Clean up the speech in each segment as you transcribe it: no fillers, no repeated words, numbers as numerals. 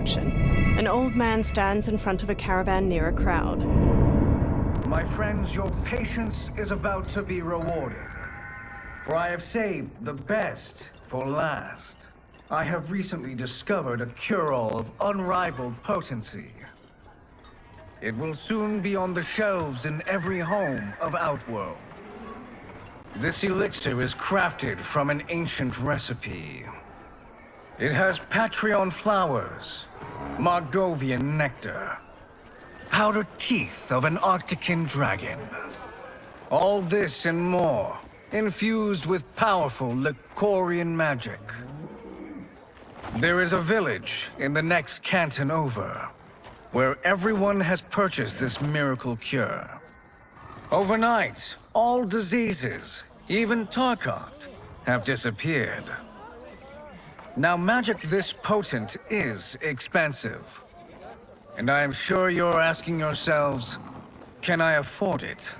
An old man stands in front of a caravan near a crowd. My friends, your patience is about to be rewarded. For I have saved the best for last. I have recently discovered a cure-all of unrivaled potency. It will soon be on the shelves in every home of Outworld. This elixir is crafted from an ancient recipe. It has Patreon flowers, Margovian nectar, powdered teeth of an Arctican dragon. All this and more, infused with powerful Lycorian magic. There is a village in the next canton over, where everyone has purchased this miracle cure. Overnight, all diseases, even Tarkat, have disappeared. Now, magic this potent is expensive. And I am sure you're asking yourselves, can I afford it?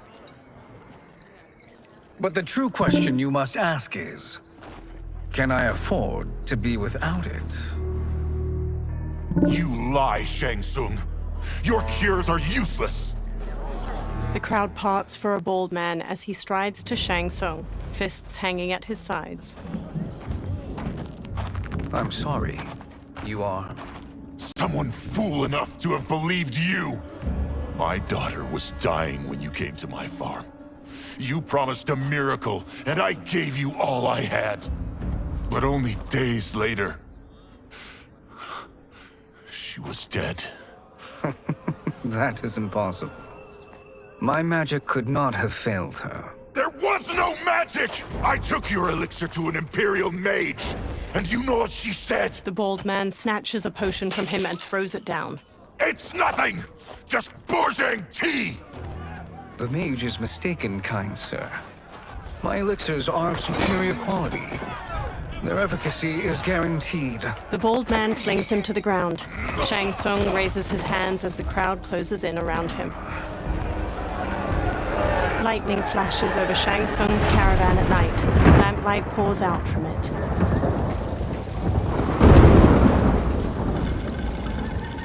But the true question you must ask is, can I afford to be without it? You lie, Shang Tsung. Your cures are useless. The crowd parts for a bald man as he strides to Shang Tsung, fists hanging at his sides. I'm sorry. You are? Someone fool enough to have believed you. My daughter was dying when you came to my farm. You promised a miracle, and I gave you all I had. But only days later, she was dead. That is impossible. My magic could not have failed her. There was no magic! I took your elixir to an Imperial mage, and you know what she said? The bald man snatches a potion from him and throws it down. It's nothing! Just bourgeois tea! The mage is mistaken, kind sir. My elixirs are of superior quality. Their efficacy is guaranteed. The bald man flings him to the ground. Shang Tsung raises his hands as the crowd closes in around him. Lightning flashes over Shang Tsung's caravan at night. Lamplight pours out from it.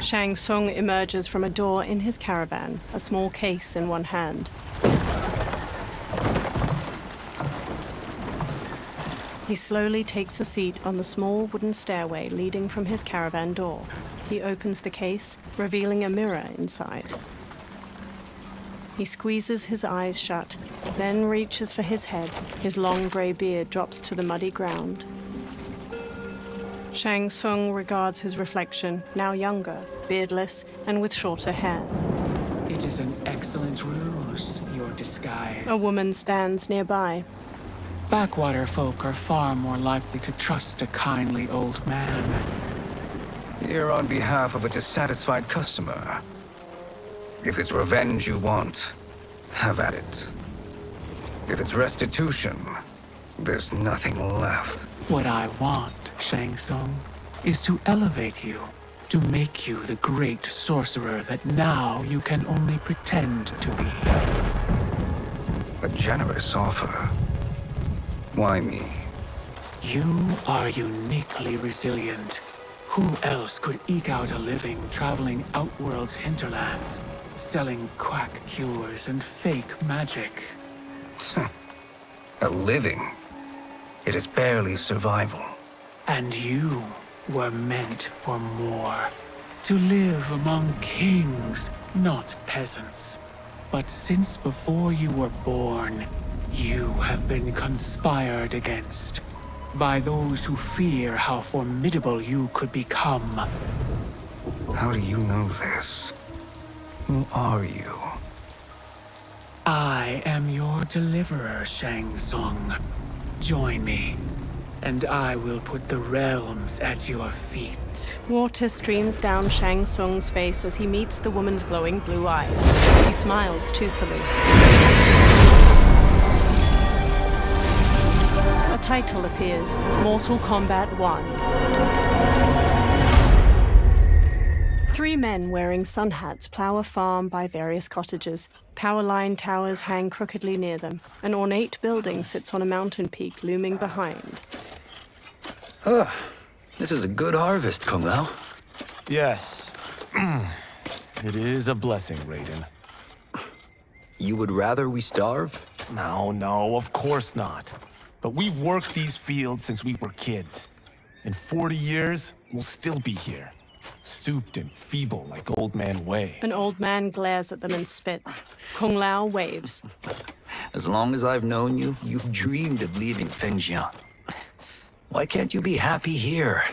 Shang Tsung emerges from a door in his caravan, a small case in one hand. He slowly takes a seat on the small wooden stairway leading from his caravan door. He opens the case, revealing a mirror inside. He squeezes his eyes shut, then reaches for his head. His long gray beard drops to the muddy ground. Shang Tsung regards his reflection, now younger, beardless, and with shorter hair. It is an excellent ruse, your disguise. A woman stands nearby. Backwater folk are far more likely to trust a kindly old man. Here on behalf of a dissatisfied customer. If it's revenge you want, have at it. If it's restitution, there's nothing left. What I want, Shang Tsung, is to elevate you, to make you the great sorcerer that now you can only pretend to be. A generous offer. Why me? You are uniquely resilient. Who else could eke out a living traveling Outworld's hinterlands, selling quack cures and fake magic? A living? It is barely survival. And you were meant for more. To live among kings, not peasants. But since before you were born, you have been conspired against by those who fear how formidable you could become. How do you know this? Who are you? I am your deliverer, Shang Tsung. Join me, and I will put the realms at your feet. Water streams down Shang Tsung's face as he meets the woman's glowing blue eyes. He smiles toothily. A title appears, Mortal Kombat 1. Three men wearing sun hats plow a farm by various cottages. Power line towers hang crookedly near them. An ornate building sits on a mountain peak looming behind. This is a good harvest, Kung Lao. Yes. It is a blessing, Raiden. You would rather we starve? No, of course not. But we've worked these fields since we were kids. In 40 years, we'll still be here. Stooped and feeble like Old Man Wei. An old man glares at them and spits. Kung Lao waves. As long as I've known you, you've dreamed of leaving things young. Why can't you be happy here?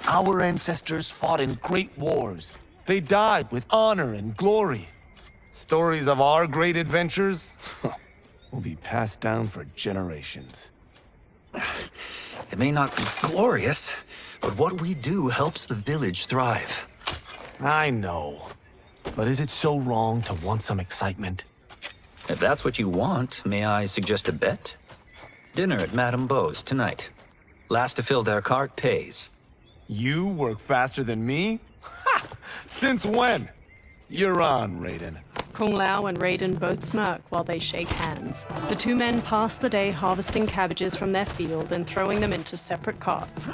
Our ancestors fought in great wars. They died with honor and glory. Stories of our great adventures will be passed down for generations. It may not be glorious, but what we do helps the village thrive. I know. But is it so wrong to want some excitement? If that's what you want, may I suggest a bet? Dinner at Madame Beau's tonight. Last to fill their cart pays. You work faster than me? Ha! Since when? You're on, Raiden. Kung Lao and Raiden both smirk while they shake hands. The two men pass the day harvesting cabbages from their field and throwing them into separate carts.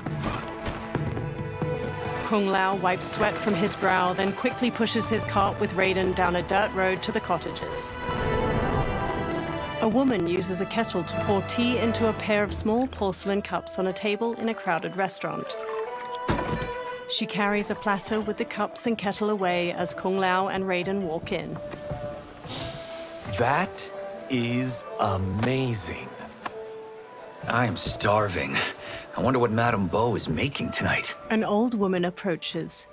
Kung Lao wipes sweat from his brow, then quickly pushes his cart with Raiden down a dirt road to the cottages. A woman uses a kettle to pour tea into a pair of small porcelain cups on a table in a crowded restaurant. She carries a platter with the cups and kettle away as Kung Lao and Raiden walk in. That is amazing. I am starving. I wonder what Madame Beau is making tonight. An old woman approaches.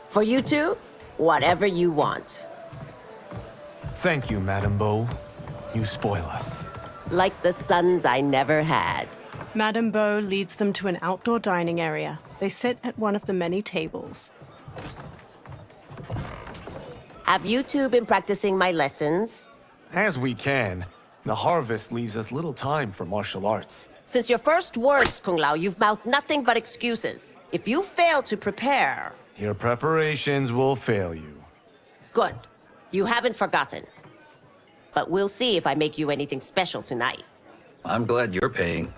For you two, whatever you want. Thank you, Madame Beau. You spoil us. Like the sons I never had. Madame Beau leads them to an outdoor dining area. They sit at one of the many tables. Have you two been practicing my lessons? As we can. The harvest leaves us little time for martial arts. Since your first words, Kung Lao, you've mouthed nothing but excuses. If you fail to prepare... Your preparations will fail you. Good. You haven't forgotten. But we'll see if I make you anything special tonight. I'm glad you're paying.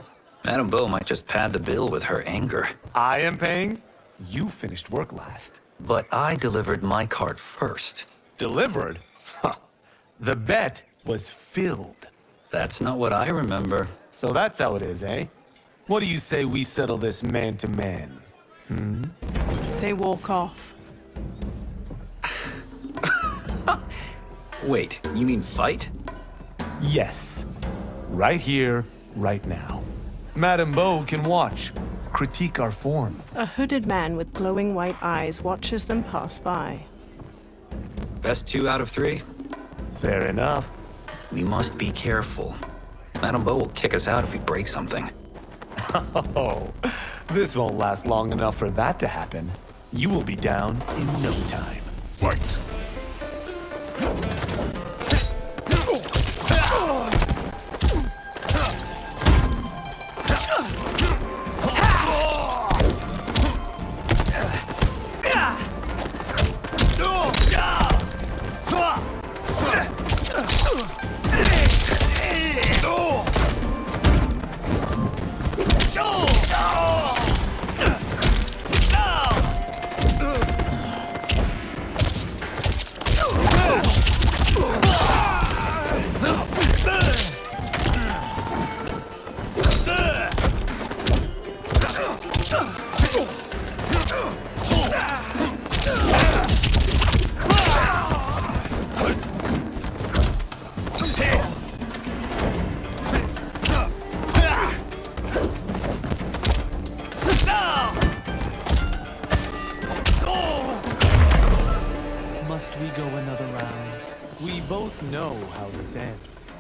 Madame Beau might just pad the bill with her anger. I am paying? You finished work last. But I delivered my cart first. Delivered? Huh. The bet was filled. That's not what I remember. So that's how it is, eh? What do you say we settle this man to man? They walk off. Wait, you mean fight? Yes. Right here, right now. Madame Beau can watch, critique our form. A hooded man with glowing white eyes watches them pass by. Best 2 out of 3? Fair enough. We must be careful. Madame Beau will kick us out if we break something. Oh, this won't last long enough for that to happen. You will be down in no time. Fight! Must we go another round? We both know how this ends.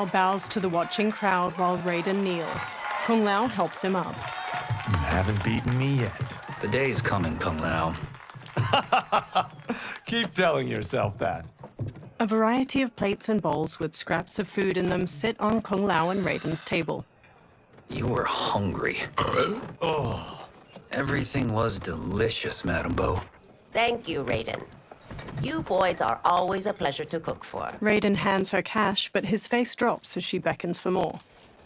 Lao bows to the watching crowd while Raiden kneels. Kung Lao helps him up. You haven't beaten me yet. The day's coming, Kung Lao. Keep telling yourself that. A variety of plates and bowls with scraps of food in them sit on Kung Lao and Raiden's table. You were hungry. Oh. Everything was delicious, Madame Bo. Thank you, Raiden. You boys are always a pleasure to cook for. Raiden hands her cash, but his face drops as she beckons for more.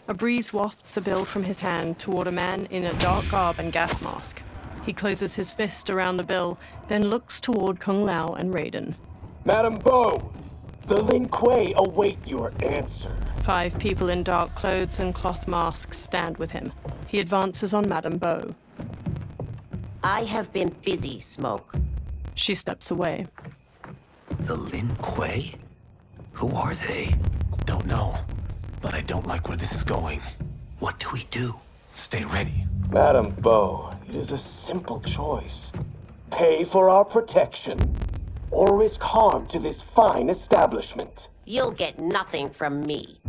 A breeze wafts a bill from his hand toward a man in a dark garb and gas mask. He closes his fist around the bill, then looks toward Kung Lao and Raiden. Madame Bo, the Lin Kuei await your answer. 5 people in dark clothes and cloth masks stand with him. He advances on Madame Bo. I have been busy, Smoke. She steps away. The Lin Kuei? Who are they? Don't know, but I don't like where this is going. What do we do? Stay ready. Madame Bo, it is a simple choice. Pay for our protection, or risk harm to this fine establishment. You'll get nothing from me.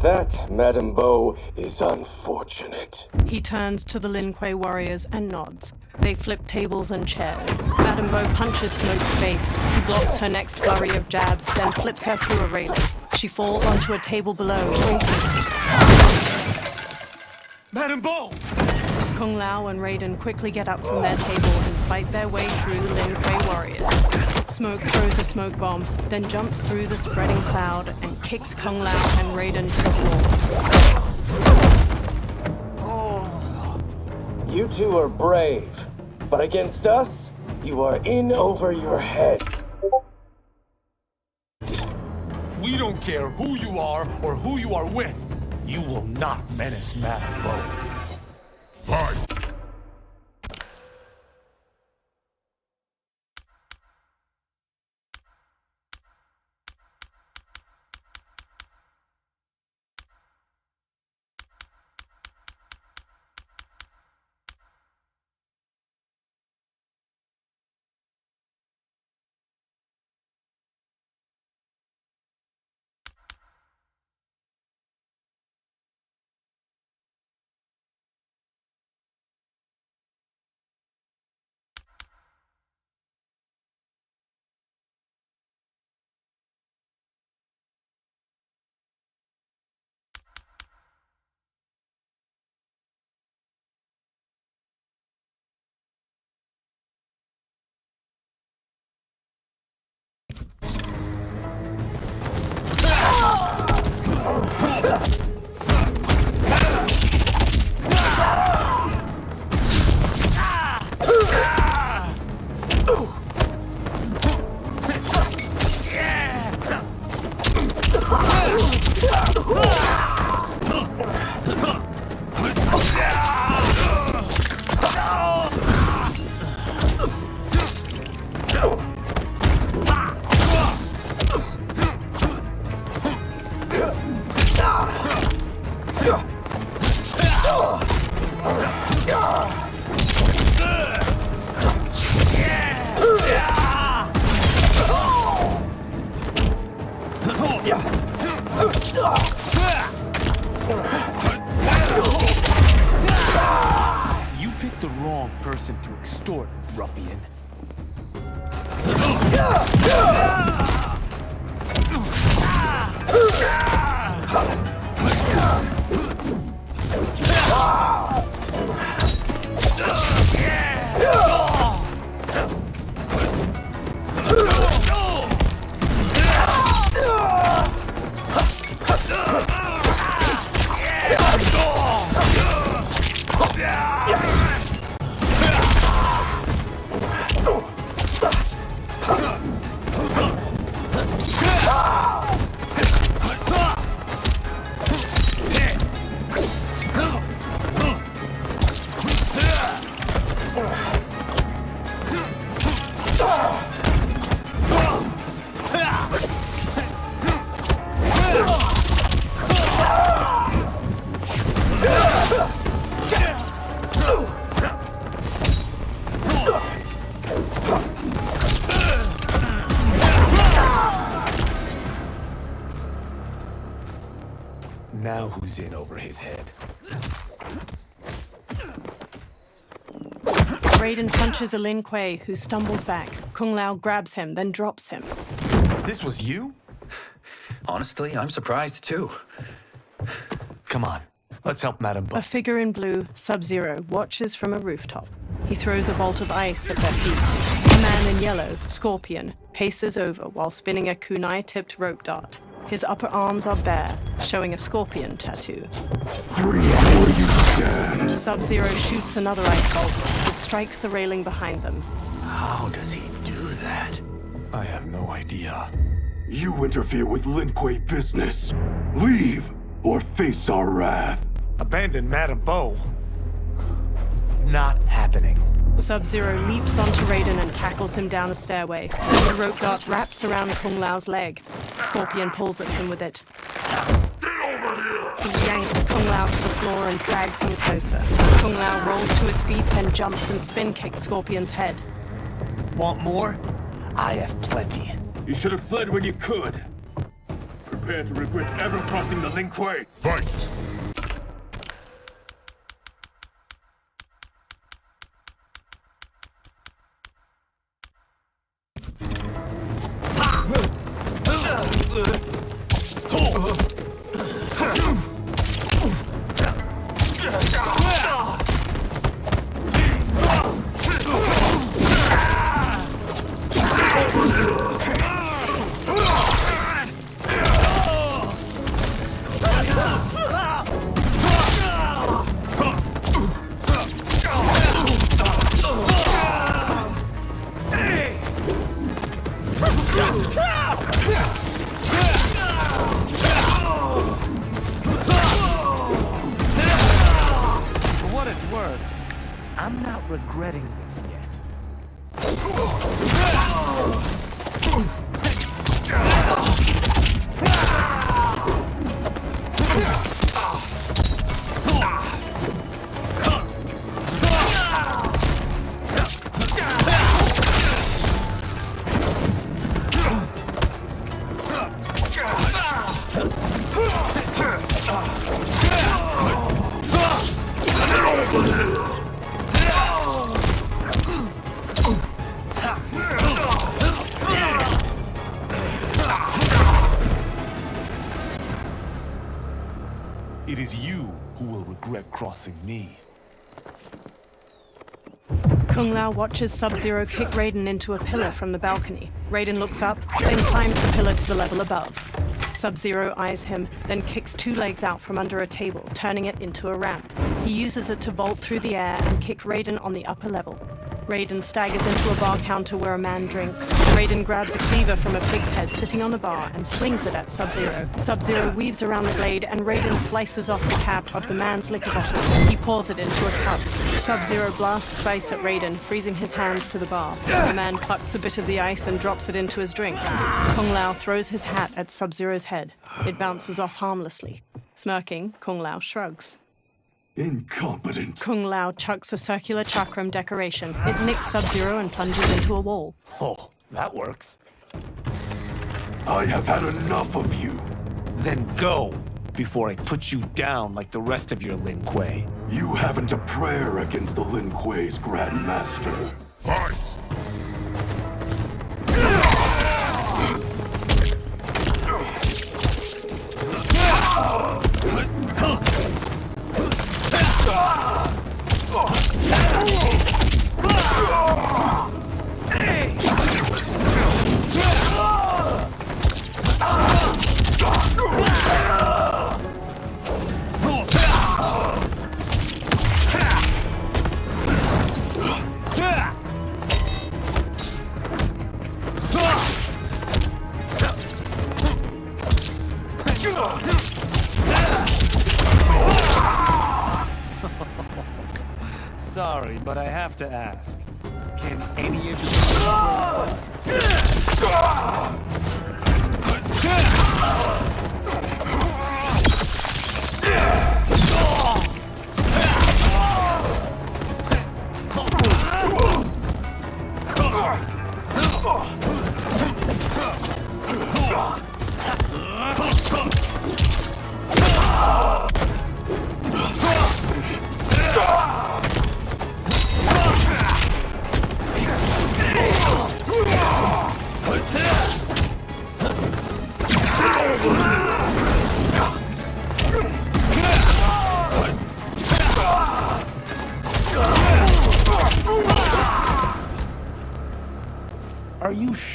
That, Madame Bo, is unfortunate. He turns to the Lin Kuei warriors and nods. They flip tables and chairs. Madame Bo punches Smoke's face. He blocks her next flurry of jabs, then flips her through a railing. She falls onto a table below, breaking. Madame Bo! Kung Lao and Raiden quickly get up from their table and fight their way through the Lin Kuei warriors. Smoke throws a smoke bomb, then jumps through the spreading cloud and kicks Kung Lao and Raiden to the floor. You two are brave, but against us, you are in over your head. We don't care who you are or who you are with. You will not menace Madame Bo. Fight! You picked the wrong person to extort, ruffian. ooze in over his head. Raiden punches a Lin Kuei, who stumbles back. Kung Lao grabs him, then drops him. This was you? Honestly, I'm surprised too. Come on, let's help Madame Bo. A figure in blue, Sub-Zero, watches from a rooftop. He throws a bolt of ice at their feet. A man in yellow, Scorpion, paces over while spinning a kunai-tipped rope dart. His upper arms are bare, showing a scorpion tattoo. Free where you stand. Sub-Zero shoots another ice bolt. It strikes the railing behind them. How does he do that? I have no idea. You interfere with Lin Kuei business. Leave or face our wrath. Abandon Madame Bo? Not happening. Sub-Zero leaps onto Raiden and tackles him down a stairway. The rope dart wraps around Kung Lao's leg. Scorpion pulls at him with it. He yanks Kung Lao to the floor and drags him closer. Kung Lao rolls to his feet, then jumps and spin kicks Scorpion's head. Want more? I have plenty. You should have fled when you could. Prepare to regret ever crossing the Lin Kuei. Fight! For what it's worth, I'm not regretting this yet. It is you who will regret crossing me. Kung Lao watches Sub-Zero kick Raiden into a pillar from the balcony. Raiden looks up, then climbs the pillar to the level above. Sub-Zero eyes him, then kicks two legs out from under a table, turning it into a ramp. He uses it to vault through the air and kick Raiden on the upper level. Raiden staggers into a bar counter where a man drinks. Raiden grabs a cleaver from a pig's head sitting on the bar and swings it at Sub-Zero. Sub-Zero weaves around the blade and Raiden slices off the cap of the man's liquor bottle. He pours it into a cup. Sub-Zero blasts ice at Raiden, freezing his hands to the bar. The man plucks a bit of the ice and drops it into his drink. Kung Lao throws his hat at Sub-Zero's head. It bounces off harmlessly. Smirking, Kung Lao shrugs. Incompetent. Kung Lao chucks a circular chakram decoration. It nicks Sub-Zero and plunges into a wall. Oh, that works. I have had enough of you. Then go, before I put you down like the rest of your Lin Kuei. You haven't a prayer against the Lin Kuei's Grand Master. Fight! Sorry, but I have to ask. Can any of you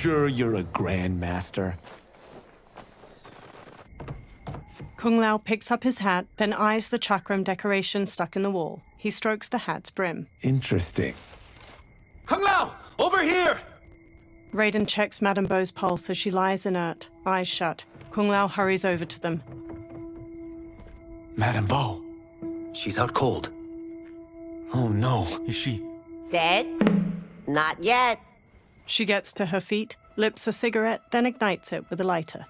sure you're a grandmaster? Kung Lao picks up his hat, then eyes the chakram decoration stuck in the wall. He strokes the hat's brim. Interesting. Kung Lao! Over here! Raiden checks Madame Beau's pulse as she lies inert, eyes shut. Kung Lao hurries over to them. Madame Beau. She's out cold. Oh no, is she? Dead? Not yet. She gets to her feet, lips a cigarette, then ignites it with a lighter.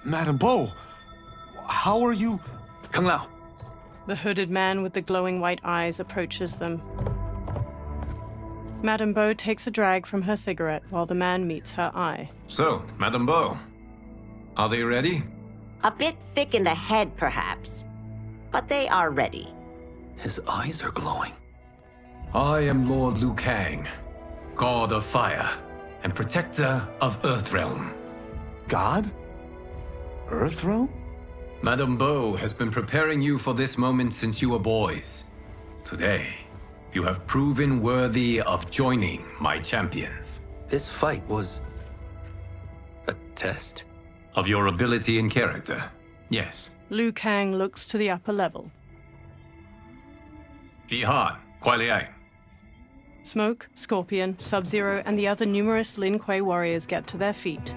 Madame Beau, how are you? Kung Lao. The hooded man with the glowing white eyes approaches them. Madame Beau takes a drag from her cigarette while the man meets her eye. So, Madame Beau, are they ready? A bit thick in the head, perhaps. But they are ready. His eyes are glowing. I am Lord Liu Kang, God of Fire and Protector of Earthrealm. God? Earthrealm? Madame Beau has been preparing you for this moment since you were boys. Today, you have proven worthy of joining my champions. This fight was a test? Of your ability and character, yes. Liu Kang looks to the upper level. Ihan, Kuai Liang. Smoke, Scorpion, Sub-Zero, and the other numerous Lin Kuei warriors get to their feet.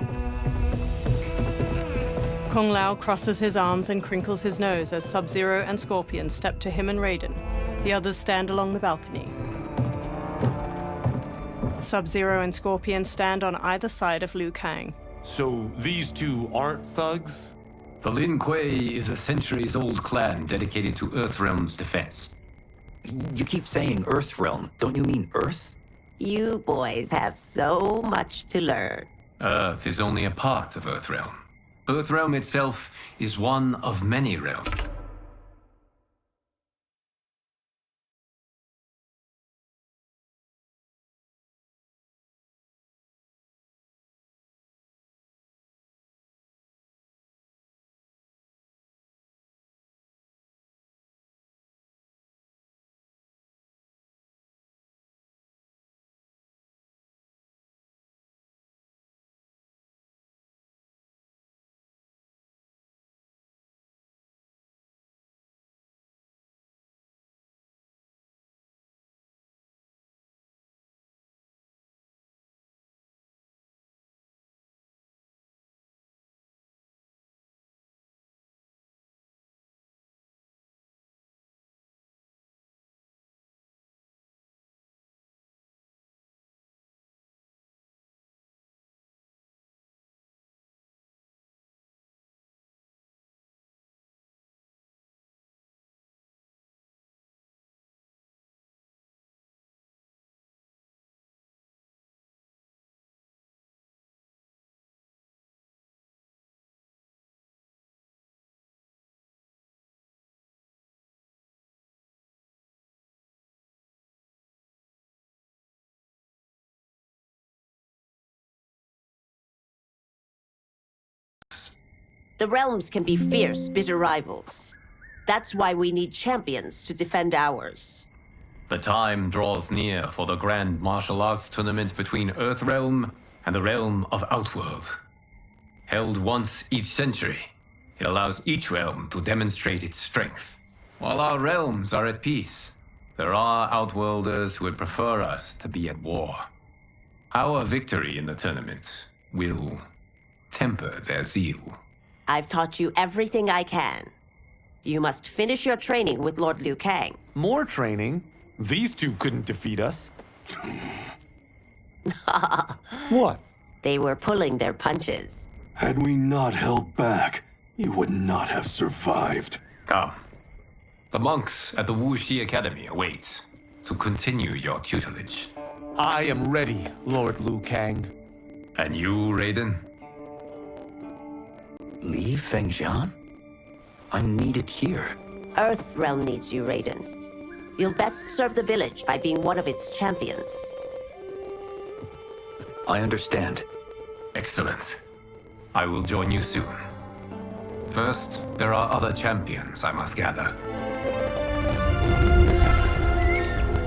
Kung Lao crosses his arms and crinkles his nose as Sub-Zero and Scorpion step to him and Raiden. The others stand along the balcony. Sub-Zero and Scorpion stand on either side of Liu Kang. So these two aren't thugs? The Lin Kuei is a centuries-old clan dedicated to Earthrealm's defense. You keep saying Earthrealm. Don't you mean Earth? You boys have so much to learn. Earth is only a part of Earthrealm. Earthrealm itself is one of many realms. The realms can be fierce, bitter rivals. That's why we need champions to defend ours. The time draws near for the grand martial arts tournament between Earthrealm and the realm of Outworld. Held once each century, it allows each realm to demonstrate its strength. While our realms are at peace, there are Outworlders who would prefer us to be at war. Our victory in the tournament will temper their zeal. I've taught you everything I can. You must finish your training with Lord Liu Kang. More training? These two couldn't defeat us. What? They were pulling their punches. Had we not held back, you would not have survived. Come. The monks at the Wuxi Academy await to continue your tutelage. I am ready, Lord Liu Kang. And you, Raiden? Leave Fengjian? I'm needed here. Earthrealm needs you, Raiden. You'll best serve the village by being one of its champions. I understand. Excellent. I will join you soon. First, there are other champions I must gather.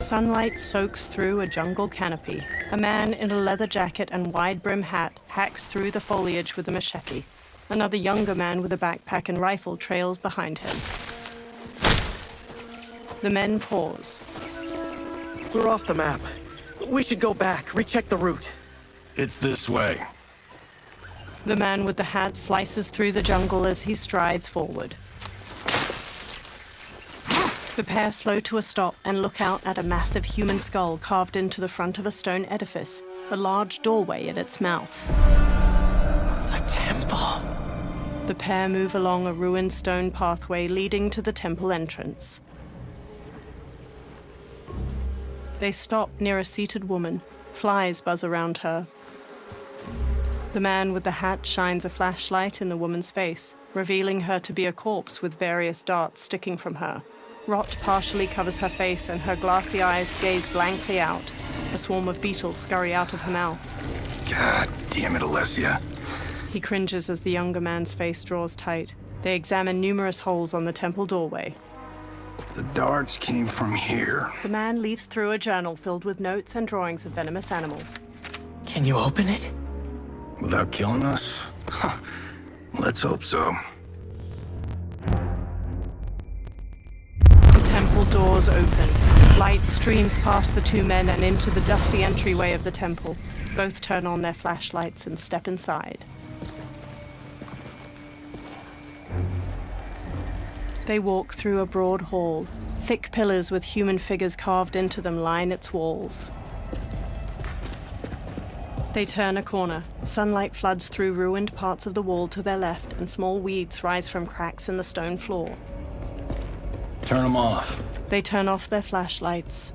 Sunlight soaks through a jungle canopy. A man in a leather jacket and wide-brim hat hacks through the foliage with a machete. Another younger man with a backpack and rifle trails behind him. The men pause. We're off the map. We should go back, recheck the route. It's this way. The man with the hat slices through the jungle as he strides forward. The pair slow to a stop and look out at a massive human skull carved into the front of a stone edifice, a large doorway at its mouth. The temple. The pair move along a ruined stone pathway leading to the temple entrance. They stop near a seated woman. Flies buzz around her. The man with the hat shines a flashlight in the woman's face, revealing her to be a corpse with various darts sticking from her. Rot partially covers her face and her glassy eyes gaze blankly out. A swarm of beetles scurry out of her mouth. God damn it, Alessia. He cringes as the younger man's face draws tight. They examine numerous holes on the temple doorway. The darts came from here. The man leafs through a journal filled with notes and drawings of venomous animals. Can you open it? Without killing us? Huh. Let's hope so. The temple doors open. Light streams past the two men and into the dusty entryway of the temple. Both turn on their flashlights and step inside. They walk through a broad hall. Thick pillars with human figures carved into them line its walls. They turn a corner. Sunlight floods through ruined parts of the wall to their left, and small weeds rise from cracks in the stone floor. Turn them off. They turn off their flashlights.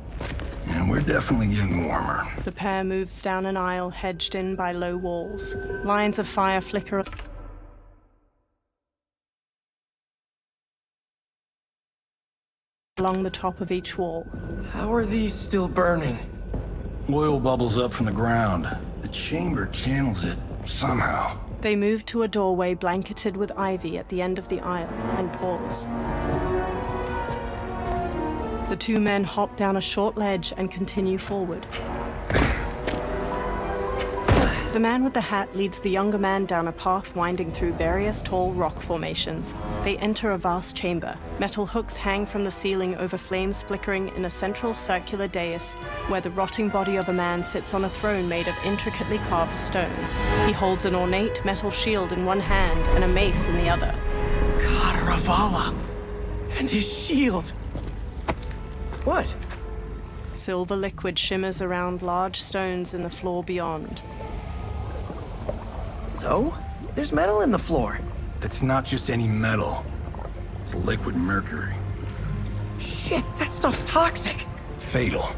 And we're definitely getting warmer. The pair moves down an aisle hedged in by low walls. Lines of fire flicker along the top of each wall. How are these still burning? Oil bubbles up from the ground. The chamber channels it somehow. They move to a doorway blanketed with ivy at the end of the aisle and pause. The two men hop down a short ledge and continue forward. The man with the hat leads the younger man down a path winding through various tall rock formations. They enter a vast chamber. Metal hooks hang from the ceiling over flames flickering in a central circular dais where the rotting body of a man sits on a throne made of intricately carved stone. He holds an ornate metal shield in one hand and a mace in the other. Karavala! And his shield! What? Silver liquid shimmers around large stones in the floor beyond. So? There's metal in the floor. That's not just any metal. It's liquid mercury. Shit, that stuff's toxic. Fatal.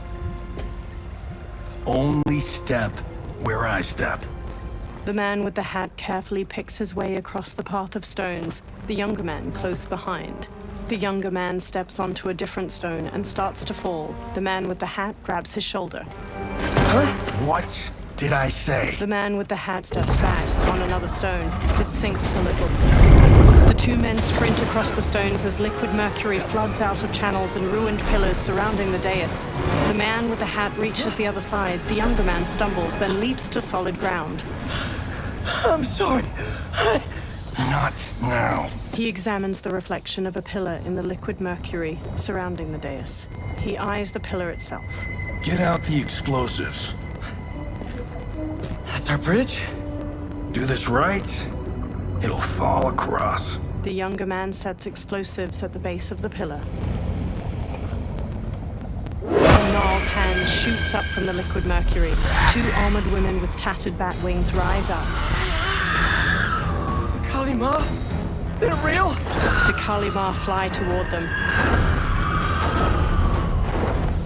Only step where I step. The man with the hat carefully picks his way across the path of stones, the younger man close behind. The younger man steps onto a different stone and starts to fall. The man with the hat grabs his shoulder. Huh? What did I say? The man with the hat steps back on another stone. It sinks a little. The two men sprint across the stones as liquid mercury floods out of channels and ruined pillars surrounding the dais. The man with the hat reaches the other side. The younger man stumbles, then leaps to solid ground. I'm sorry. Not now. He examines the reflection of a pillar in the liquid mercury surrounding the dais. He eyes the pillar itself. Get out the explosives. That's our bridge? Do this right, it'll fall across. The younger man sets explosives at the base of the pillar. A gnarled hand shoots up from the liquid mercury. Two armored women with tattered bat wings rise up. Kalima? They're real? The Kalima fly toward them.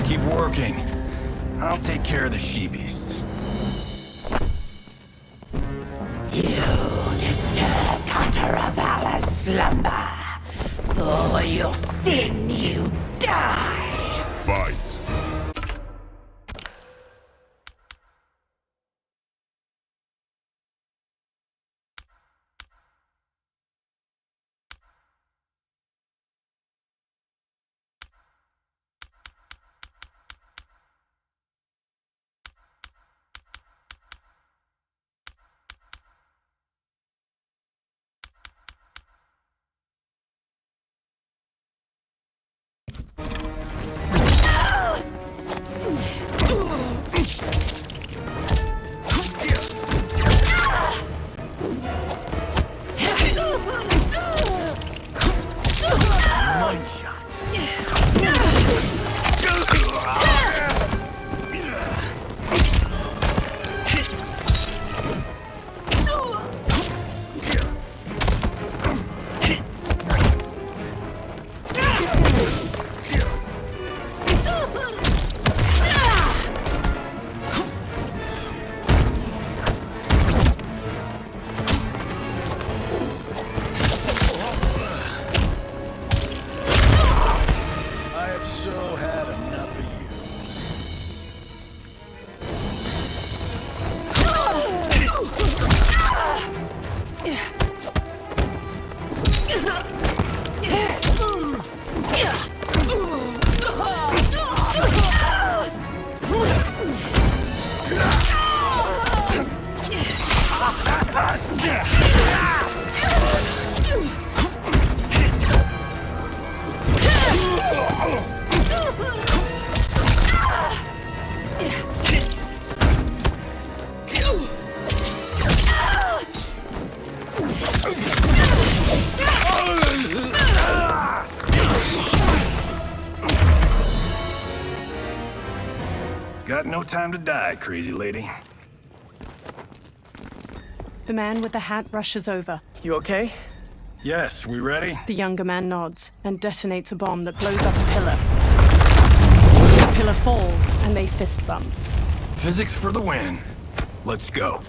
Keep working. I'll take care of the she-beasts. You disturb Cantaravala's slumber. For your sin you die. Fight. Got no time to die, crazy lady. The man with the hat rushes over. You okay? Yes, we ready? The younger man nods and detonates a bomb that blows up a pillar. The pillar falls and they fist bump. Physics for the win. Let's go.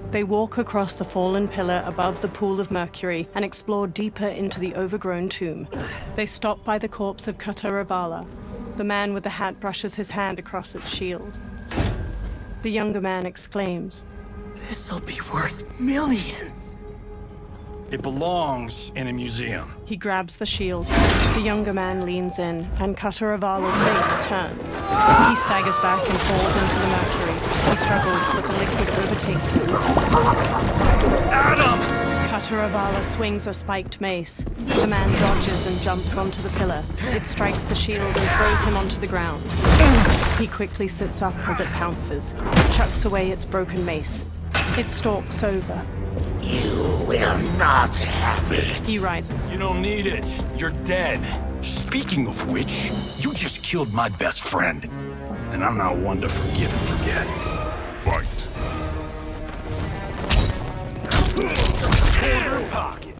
They walk across the fallen pillar above the pool of mercury and explore deeper into the overgrown tomb. They stop by the corpse of Kataravala. The man with the hat brushes his hand across its shield. The younger man exclaims, This'll be worth millions. It belongs in a museum. He grabs the shield. The younger man leans in, and Kataravala's face turns. He staggers back and falls into the mercury. He struggles, but the liquid overtakes him. Adam! Kataravala swings a spiked mace. The man dodges and jumps onto the pillar. It strikes the shield and throws him onto the ground. He quickly sits up as it pounces, chucks away its broken mace. It stalks over. You will not have it. He rises. You don't need it. You're dead. Speaking of which, you just killed my best friend. And I'm not one to forgive and forget. Fight. Corner pocket.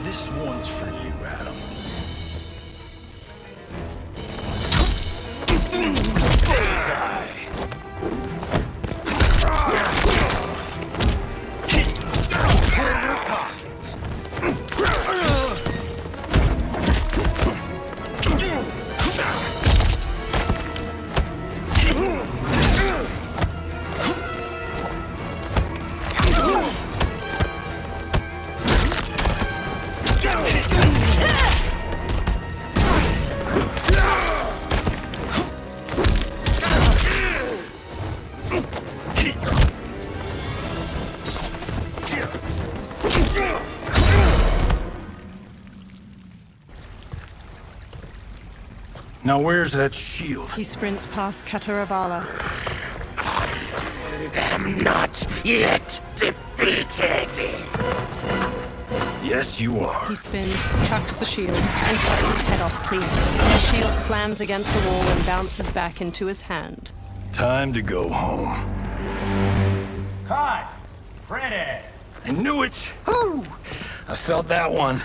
This one's for you, Adam. Now where's that shield? He sprints past Kataravala. I'm not yet defeated. Yes, you are. He spins, chucks the shield, and cuts its head off clean. The shield slams against the wall and bounces back into his hand. Time to go home. Cut! Freddy! I knew it! Oh, I felt that one.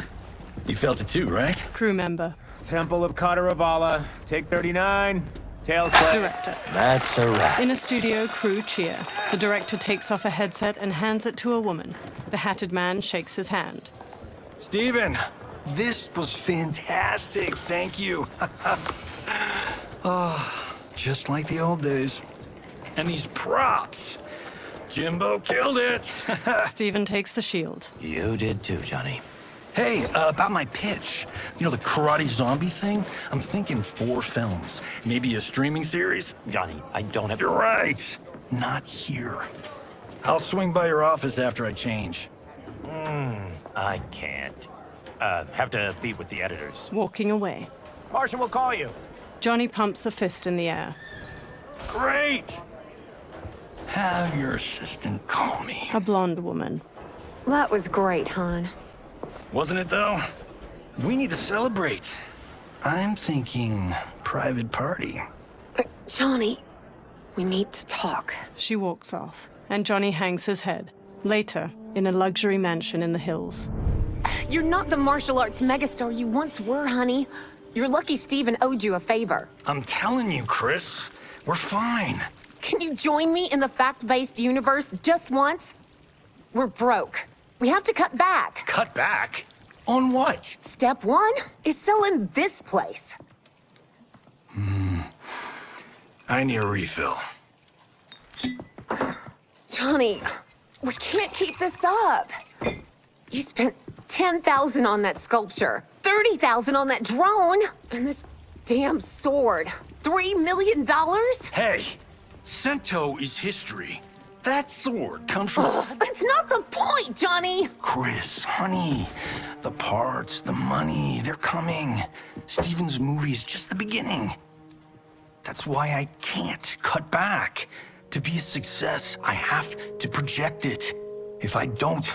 You felt it too, right? Crew member. Temple of Kataravala, take 39, tail slap. Director. That's a wrap. In a studio, crew cheer. The director takes off a headset and hands it to a woman. The hatted man shakes his hand. Steven, this was fantastic. Thank you. Oh, just like the old days. And these props. Jimbo killed it. Steven takes the shield. You did too, Johnny. Hey, about my pitch. You know, the karate zombie thing? I'm thinking 4 films. Maybe a streaming series? Johnny, I don't have... You're right. Not here. I'll swing by your office after I change. I can't. Have to meet with the editors. Walking away. Marshall will call you. Johnny pumps a fist in the air. Great! Have your assistant call me. A blonde woman. That was great, hon. Wasn't it, though? We need to celebrate. I'm thinking private party. Johnny, we need to talk. She walks off, and Johnny hangs his head. Later, in a luxury mansion in the hills. You're not the martial arts megastar you once were, honey. You're lucky Steven owed you a favor. I'm telling you, Chris, we're fine. Can you join me in the fact-based universe just once? We're broke. We have to cut back. Cut back? On what? Step 1 is selling this place. I need a refill. Johnny, we can't keep this up. You spent $10,000 on that sculpture, $30,000 on that drone, and this damn sword. $3 million? Hey, Sento is history. That sword comes from... That's not the point, Johnny! Chris, honey, The parts, the money, they're coming. Steven's movie is just the beginning. That's why I can't cut back. To be a success, I have to project it. If I don't,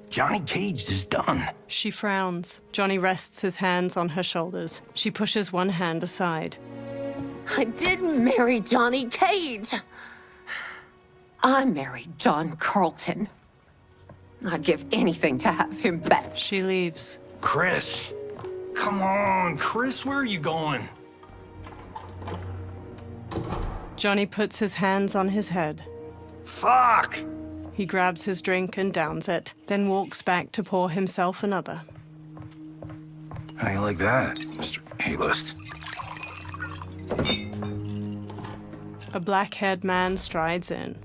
Johnny Cage is done. She frowns. Johnny rests his hands on her shoulders. She pushes one hand aside. I didn't marry Johnny Cage. I married John Carlton. I'd give anything to have him back. She leaves. Chris. Come on, Chris, where are you going? Johnny puts his hands on his head. Fuck! He grabs his drink and downs it, then walks back to pour himself another. How you like that, Mr. A-list? A black-haired man strides in.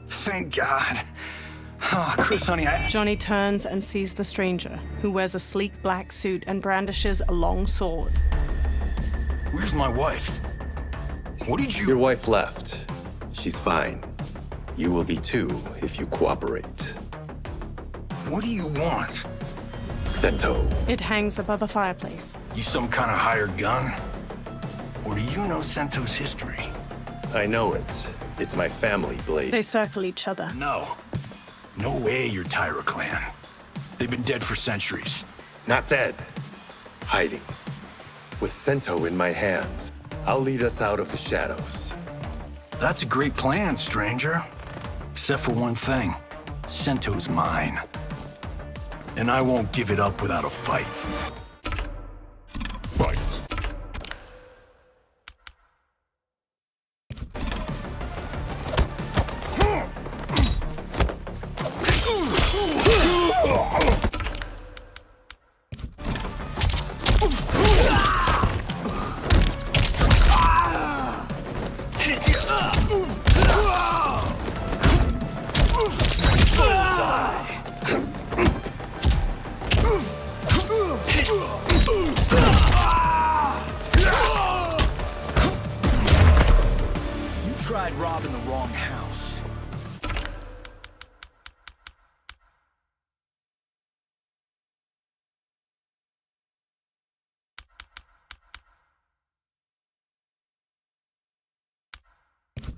Thank God. Oh, Chris, honey, Johnny turns and sees the stranger, who wears a sleek black suit and brandishes a long sword. Where's my wife? What did you... Your wife left. She's fine. You will be too, if you cooperate. What do you want? Sento. It hangs above a fireplace. You some kind of hired gun? Or do you know Sento's history? I know it. It's my family blade. They circle each other. No. No way you're Tyra clan. They've been dead for centuries. Not dead. Hiding. With Sento in my hands, I'll lead us out of the shadows. That's a great plan, stranger. Except for one thing. Sento's mine. And I won't give it up without a fight. Fight. Tried robbing the wrong house.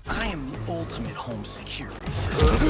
I am the ultimate home security system.